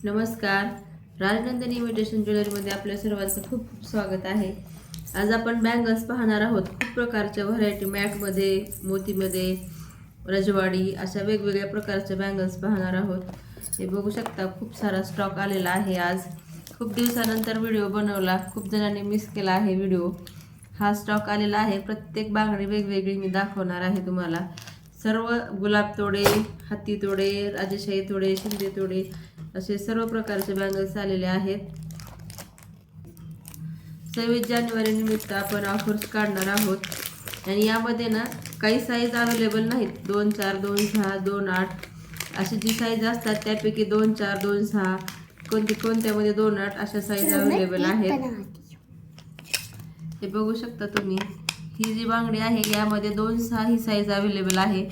नमस्कार. राजनंदिनी इमिटेशन ज्वेलरीमध्ये आपल्या सर्वांचं खूप खूप स्वागत आहे. आज आपण बँगल्स पाहणार आहोत. खूप प्रकारच्या व्हरायटी मॅटमध्ये, मोतीमध्ये, रजवाडी अशा वेगवेगळ्या प्रकारच्या बँगल्स पाहणार आहोत. हे बघू शकता, खूप सारा स्टॉक आलेला आहे. आज खूप दिवसानंतर व्हिडिओ बनवला. खूप जणांनी मिस केला आहे व्हिडिओ. हा स्टॉक आलेला आहे. प्रत्येक बांगडी वेगवेगळी मी दाखवणार आहे तुम्हाला. सर्व गुलाब तोडे, हत्ती तोडे, राजेशाही तोडे, शिंदे तोडे असे सर्व प्रकारचे बँगल्स आलेले आहेत. 26 जानेवारी निमित्त आपण ऑफर्स काढणार आहोत आणि यामध्ये ना काही साईज अवेलेबल नाहीत. 2, 4, 2, 6, 2, 8 अशी जी साईज असतात त्यापैकी 2, 4, 2, 6 कोणत्यामध्ये 2, 8 अशा साईज अवेलेबल आहेत. हे बघू शकता तुम्ही. ही जी बांगडी आहे यामध्ये 2, 6 ही साईज अवेलेबल आहे.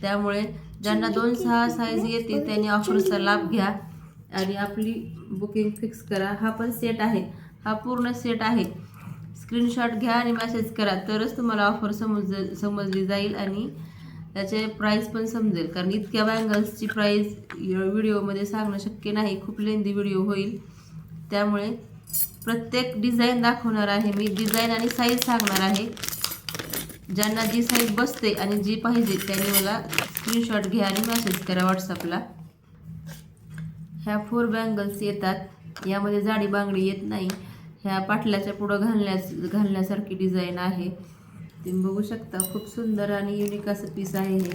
त्यामुळे ज्यांना 2, 6 साईज येते त्यांनी ऑफरचा लाभ घ्या आणि आपली बुकिंग फिक्स करा. हा पण सेट आहे. हा पूर्ण सेट आहे. स्क्रीनशॉट घ्या आणि मेसेज करा तरच तुम्हाला ऑफर समजली जाईल आणि त्याचे प्राईस पण समजेल. कारण इतक्या बँगल्सची प्राईस व्हिडिओमध्ये सांगणं शक्य नाही. खूप लेंदी व्हिडिओ होईल. त्यामुळे प्रत्येक डिझाईन दाखवणार आहे मी. डिझाईन आणि साईज सांगणार आहे. ज्यांना जी साईज बसते आणि जी पाहिजे त्यांनी मला स्क्रीनशॉट घ्या आणि मेसेज करा व्हॉट्सअपला. ह्या 4 बँगल्स येतात. यामध्ये जाडी बांगडी येत नाही. ह्या पाटल्याच्या पुढं घालण्यासारखी डिझाईन आहे. तुम्ही बघू शकता. खूप सुंदर आणि युनिक असं पीस आहे हे.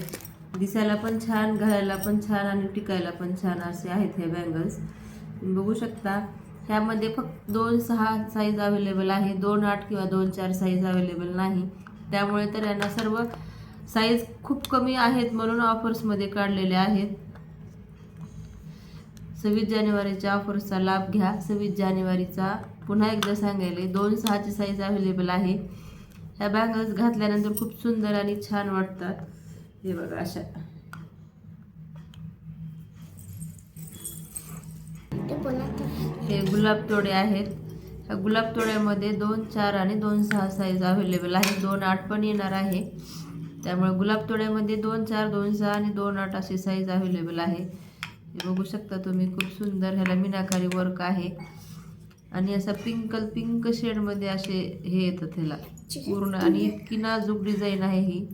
दिसायला पण छान, घालायला पण छान आणि टिकायला पण छान असे आहेत हे बँगल्स. तुम्ही बघू शकता. ह्यामध्ये फक्त 2, 6 साईज अवेलेबल आहे. 2, 8 किंवा 2, 4 साईज अवेलेबल नाही. त्यामुळे तर यांना सर्व साईज खूप कमी आहेत म्हणून ऑफर्समध्ये काढलेले आहेत. 26 जानेवारीच्या ऑफर्सचा लाभ घ्या. 26 जानेवारीचा पुन्हा एकदा सांगायले 2, 6ची साईज अवेलेबल आहे. ह्या बँगल्स घातल्यानंतर खूप सुंदर आणि छान वाटतात. हे बघा अशा. हे गुलाब तोडे आहेत. ह्या गुलाब तोड्यामध्ये 2, 4 आणि 2, 6 साईज अवेलेबल आहे. 2, 8 पण येणार आहे. त्यामुळे गुलाब तोड्यामध्ये 2, 4, 2, 6 आणि 2, 8 अशी साईज अवेलेबल आहे. हे बघू शकता तुम्ही. खूप सुंदर ह्याला मीनाकारी वर्क आहे आणि असा पिंक शेडमध्ये असे हे येतात ह्याला पूर्ण. आणि इतकी नाजूक डिझाईन आहे ही.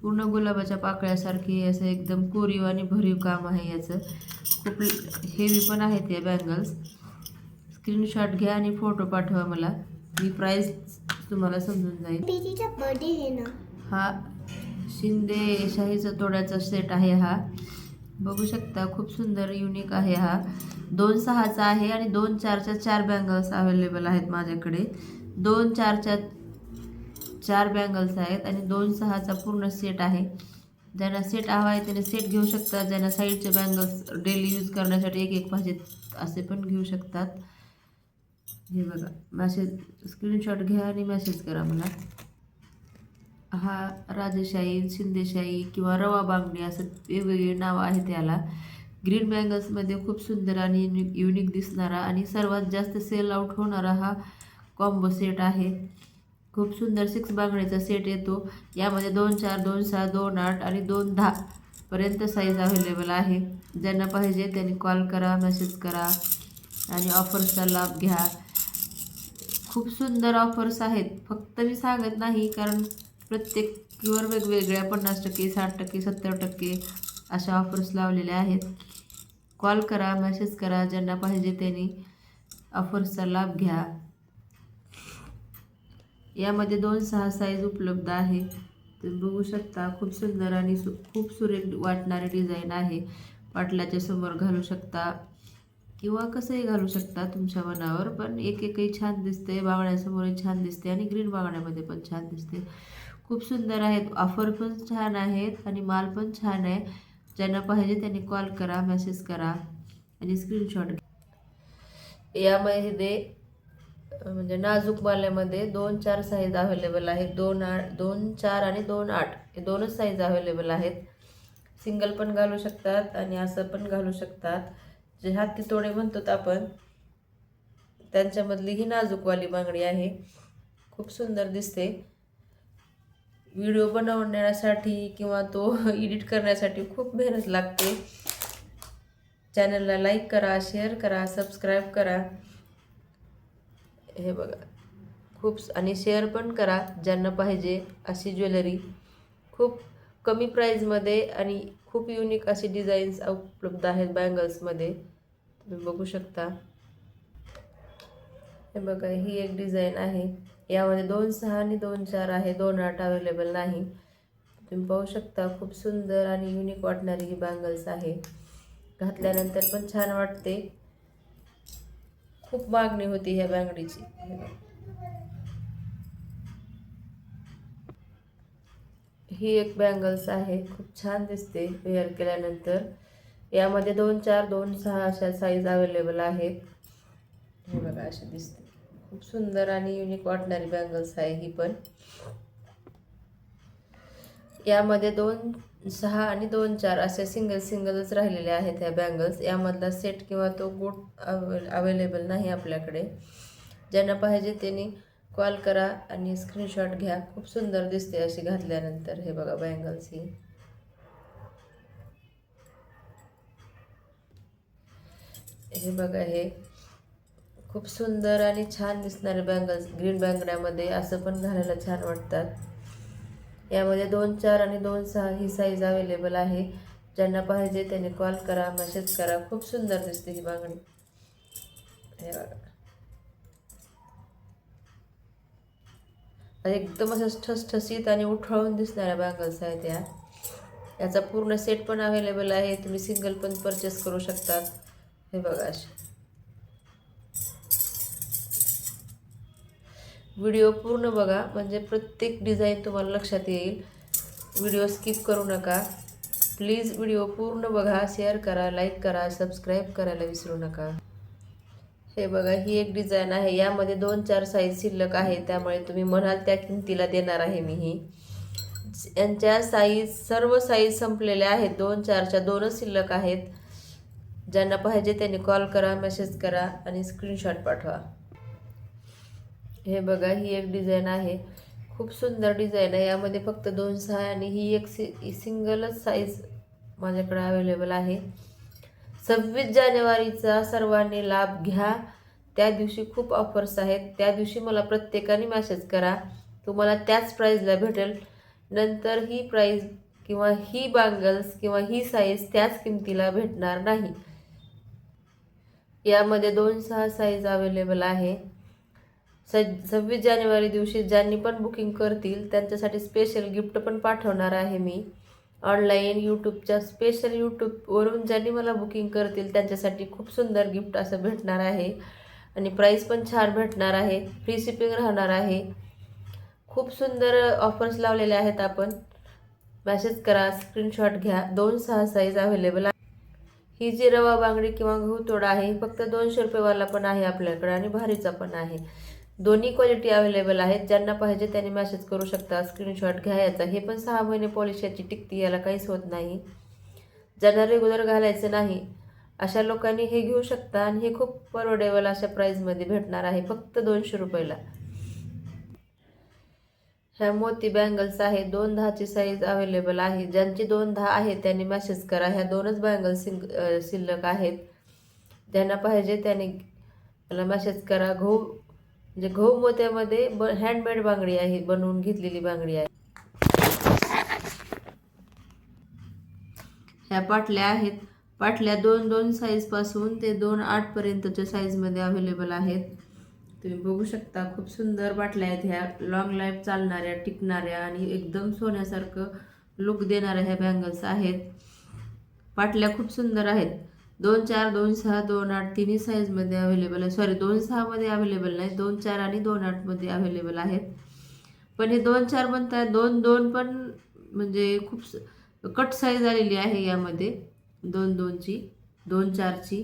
पूर्ण गुलाबाच्या पाकळ्यासारखी असं एकदम कोरीव आणि भरीव काम आहे याचं. खूप हेवी पण आहेत या बँगल्स. स्क्रीनशॉट घ्या आणि फोटो पाठवा मला. मी प्राईस तुम्हाला समजून जाईल. हा शिंदे शाहीचा तोड्याचा सेट आहे हा. बघू शकता. खूप सुंदर युनिक आहे हा. 2, 6चा आहे आणि 2, 4च्या 4 बँगल्स अवेलेबल आहेत माझ्याकडे. 2, 4च्या 4 बँगल्स आहेत आणि 2, 6चा पूर्ण सेट आहे. ज्यांना सेट हवा आहे त्याने सेट घेऊ शकतात. ज्यांना साईडचे बँगल्स डेली यूज करण्यासाठी एक पाहिजेत असे पण घेऊ शकतात. हे बघा. स्क्रीनशॉट घ्या आणि मेसेज करा मला. हा राजेशाही, शिंदेशाही किंवा रवा बांगडी असं वेगवेगळी नावं आहेत याला. ग्रीन बँगल्समध्ये खूप सुंदर आणि युनिक दिसणारा आणि सर्वात जास्त सेल आउट होणारा हा कॉम्बो सेट आहे. खूप सुंदर 6 बांगडीचा सेट येतो. यामध्ये 2, 4, 2, 6, 2, 8 आणि 2, 10 पर्यंत साईज अवेलेबल आहे. ज्यांना पाहिजे त्यांनी कॉल करा, मेसेज करा आणि ऑफर्सचा लाभ घ्या. खूप सुंदर ऑफर्स आहेत. फक्त मी सांगत नाही कारण प्रत्येकीवर वेगवेगळ्या 50%, 60%, 70% अशा ऑफर्स लावलेल्या आहेत. कॉल करा, मेसेज करा. ज्यांना पाहिजे त्यांनी ऑफर्सचा लाभ घ्या. यामध्ये 2, 6 साईज उपलब्ध आहे. तुम्ही बघू शकता. खूप सुंदर आणि खूप सुरेख वाटणारी डिझाईन आहे. पाटलाच्या समोर घालू शकता किंवा कसंही घालू शकता तुमच्या मनावर. पण एकही छान दिसते. बांगड्यासमोरही छान दिसते आणि ग्रीन बांगड्यामध्ये पण छान दिसते. खूप सुंदर आहेत. ऑफर पण छान आहेत आणि माल पण छान आहे. ज्यांना पाहिजे त्यांनी कॉल करा, मेसेज करा आणि स्क्रीनशॉट घ्या. यामध्ये म्हणजे नाजूक माल्यामध्ये 2, 4 साईज अवेलेबल आहेत. 2, 4 आणि 2, 8 हे दोनच साईज अवेलेबल आहेत. सिंगल पण घालू शकतात आणि असं पण घालू शकतात. जे हत्ती तोडे म्हणतो आपण त्यांच्यामधली ही नाजूकवाली बांगडी आहे. खूप सुंदर दिसते. व्हिडिओ बनवण्यासाठी किंवा तो एडिट करण्यासाठी खूप मेहनत लागते. चॅनलला लाईक करा, शेअर करा, सबस्क्राईब करा. हे बघा खूप आणि शेअर पण करा ज्यांना पाहिजे अशी ज्वेलरी. खूप कमी प्राईजमध्ये आणि खूप युनिक अशी डिझाईन्स उपलब्ध आहेत बँगल्समध्ये, तुम्ही बघू शकता. हे बघा ही एक डिझाईन आहे, यामध्ये 2-6 आणि 2-4 आहे, 2-8 अवेलेबल नाही. तुम्ही पाहू शकता खूप सुंदर आणि युनिक वाटणारी ही बँगल्स आहे. घातल्यानंतर पण छान वाटते. खूप मागणी होती ह्या बांगडीची. ही एक बँगल्स आहे, खूप छान दिसते वेअर केल्यानंतर. यामध्ये 2-4, 2-6 अशा साईज अवेलेबल आहेत. हे बघा अशी दिसते, खूप सुंदर आणि युनिक वाटणारी बँगल्स आहे ही पण. यामध्ये 2-6 आणि 2-4 असे सिंगलच राहिलेले आहेत ह्या बँगल्स. यामधला सेट किंवा तो गोट अवेलेबल नाही आपल्याकडे. ज्यांना पाहिजे त्यांनी कॉल करा आणि स्क्रीनशॉट घ्या. खूप सुंदर दिसते अशी घातल्यानंतर. हे बघा बँगल्स ही. हे बघा हे खूप सुंदर आणि छान दिसणारे बँगल्स ग्रीन बांगड्यामध्ये असं पण घालायला छान वाटतात. यामध्ये 2-4 आणि 2-6 ही साईज अवेलेबल आहे. ज्यांना पाहिजे त्यांनी कॉल करा, मेसेज करा. खूप सुंदर दिसते ही बांगडी. हे बघा एकदम असं ठसठसीत आणि उठळून दिसणाऱ्या बँगल्स आहेत या. याचा पूर्ण सेट पण अवेलेबल आहे, तुम्ही सिंगल पण परचेस करू शकतात. हे बघा असे. व्हिडिओ पूर्ण बघा म्हणजे प्रत्येक डिझाईन तुम्हाला लक्षात येईल. व्हिडिओ स्किप करू नका. प्लीज व्हिडिओ पूर्ण बघा, शेअर करा, लाईक करा, सबस्क्राईब करायला विसरू नका. हे बघा ही एक डिझाईन आहे, यामध्ये 2-4 साईज शिल्लक आहे, त्यामुळे तुम्ही म्हणाल त्या किमतीला देणार आहे मी ही. यांच्या साईज सर्व साईज संपलेल्या आहेत, 2-4च्या 2च शिल्लक आहेत. ज्यांना पाहिजे त्यांनी कॉल करा, मेसेज करा आणि स्क्रीनशॉट पाठवा. हे बघा ही एक डिझाईन आहे, खूप सुंदर डिझाईन आहे. यामध्ये फक्त 2-6 आणि ही एक सिंगलच साईज माझ्याकडे अवेलेबल आहे. 26 जानेवारीचा सर्वांनी लाभ घ्या. त्या दिवशी खूप ऑफर्स आहेत. त्या दिवशी मला प्रत्येकाने मेसेज करा, तुम्हाला त्याच प्राईजला भेटेल. नंतर ही प्राईज किंवा ही बँगल्स किंवा ही साईज त्याच किमतीला भेटणार नाही. यामध्ये 2-6 साईज अवेलेबल आहे. 26 जानेवारी दिवशी ज्यांनी पण बुकिंग करतील त्यांच्यासाठी स्पेशल गिफ्ट पण पाठवणार आहे मी. ऑनलाईन यूट्यूबच्या स्पेशल यूट्यूबवरून ज्यांनी मला बुकिंग करतील त्यांच्यासाठी खूप सुंदर गिफ्ट असं भेटणार आहे आणि प्राईस पण छान भेटणार आहे. फ्री शिपिंग राहणार आहे. खूप सुंदर ऑफर्स लावलेले आहेत आपण. मेसेज करा, स्क्रीनशॉट घ्या. 2-6 साईज अवेलेबल आहे. ही जी रवा बांगडी किंवा गहू तोडा आहे फक्त 200 रुपयेवाला पण आहे आपल्याकडे आणि भारीचा पण आहे. दोन्ही क्वालिटी अवेलेबल आहेत. ज्यांना पाहिजे त्यांनी मेसेज करू शकता, स्क्रीनशॉट घ्या याचा. हे पण 6 महिने पॉलिश याची टिकती, याला काहीच होत नाही. ज्यांना रेग्युलर घालायचं नाही अशा लोकांनी हे घेऊ शकता आणि हे खूप परवडेबल अशा प्राईजमध्ये भेटणार आहे फक्त 200 रुपयाला. ह्या मोती बँगल्स आहे, 2-10ची साईज अवेलेबल आहे. ज्यांची 2-10 आहे त्यांनी मेसेज करा. ह्या 2च बँगल्स शिल्लक आहेत. ज्यांना पाहिजे त्यांनी मला मेसेज करा. म्हणजे गहू मोत्यामध्ये हँडमेड बांगडी आहे, बनवून घेतलेली बांगडी आहे. ह्या पाटल्या आहेत. पाटल्या 2-2 साईजपासून ते 2-8 पर्यंतच्या साईजमध्ये अवेलेबल आहेत. तुम्ही बघू शकता खूप सुंदर बाटल्या आहेत ह्या. लॉंग लाईफ चालणाऱ्या, टिकणाऱ्या आणि एकदम सोन्यासारखं लुक देणाऱ्या ह्या बँगल्स आहेत. पाटल्या खूप सुंदर आहेत. 2-4, 2-6, 2-8 तिन्ही साईजमध्ये अवेलेबल आहे. सॉरी 2-6 मध्ये अवेलेबल नाही, 2-4 आणि 2-8 मध्ये अवेलेबल आहेत. पण हे 2-4 म्हणतात, 2-2 पण म्हणजे खूप कट साईज आलेली आहे यामध्ये 2-2ची, 2-4ची.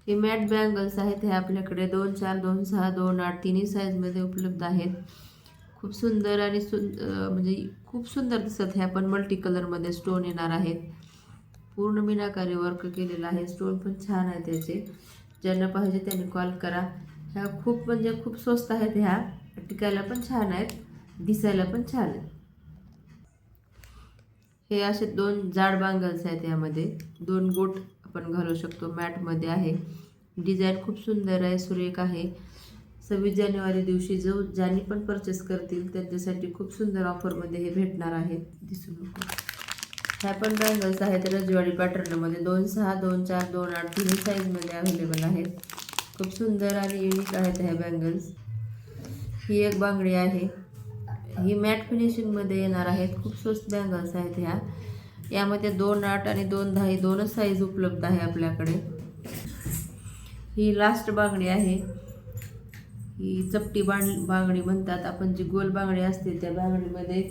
हे मॅट बँगल्स आहेत. हे आपल्याकडे 2-4, 2-6, 2-8 तिन्ही साईजमध्ये उपलब्ध आहेत. खूप सुंदर आणि म्हणजे खूप सुंदर दिसत. ह्या पण मल्टी कलरमध्ये स्टोन येणार आहेत. पूर्ण मीनाकारी वर्क केलेलं आहे. स्टोन पण छान आहे त्याचे. ज्यांना पाहिजे त्यांनी कॉल करा. ह्या खूप म्हणजे खूप स्वस्त आहेत. ह्या टिकायला पण छान आहेत, दिसायला पण छान आहेत. हे असे 2 जाड बँगल्स आहेत. यामध्ये 2 गोट आपण घालू शकतो. मॅटमध्ये आहे. डिझाईन खूप सुंदर आहे, सुरेख आहे. 26 जानेवारी दिवशी ज्यांनी पण परचेस करतील त्यांच्यासाठी खूप सुंदर ऑफरमध्ये हे भेटणार आहे. दिसू नको. ह्या पण बँगल्स आहेत रजवाडी पॅटर्नमध्ये 2, 6, 2, 4, 2, 8 तिन्ही साईजमध्ये अवेलेबल आहेत. खूप सुंदर आणि युनिक आहेत ह्या बँगल्स. ही एक बांगडी आहे. ही मॅट फिनिशिंगमध्ये येणार आहेत. खूप स्वस्त बँगल्स आहेत ह्या. यामध्ये 2, 8 आणि 2, 10 दोनच साईज उपलब्ध आहे आपल्याकडे. ही लास्ट बांगडी आहे. ही चपटी बांगडी म्हणतात आपण. जी गोल बांगडी असते त्या बांगडीमध्ये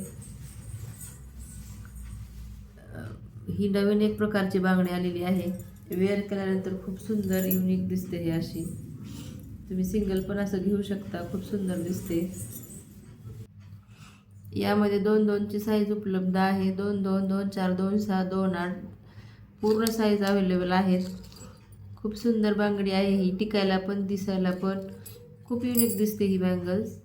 ही नवीन एक प्रकारची बांगडी आलेली आहे. वेअर केल्यानंतर खूप सुंदर युनिक दिसते. ही अशी तुम्ही सिंगल पण असं घेऊ शकता. खूप सुंदर दिसते. यामध्ये 2, 2ची साईज उपलब्ध आहे. 2, 2, 2, 4, 2, 6, 2, 8 पूर्ण साईज अवेलेबल आहेत. खूप सुंदर बांगडी आहे ही. टिकायला पण दिसायला पण खूप युनिक दिसते ही बँगल्स.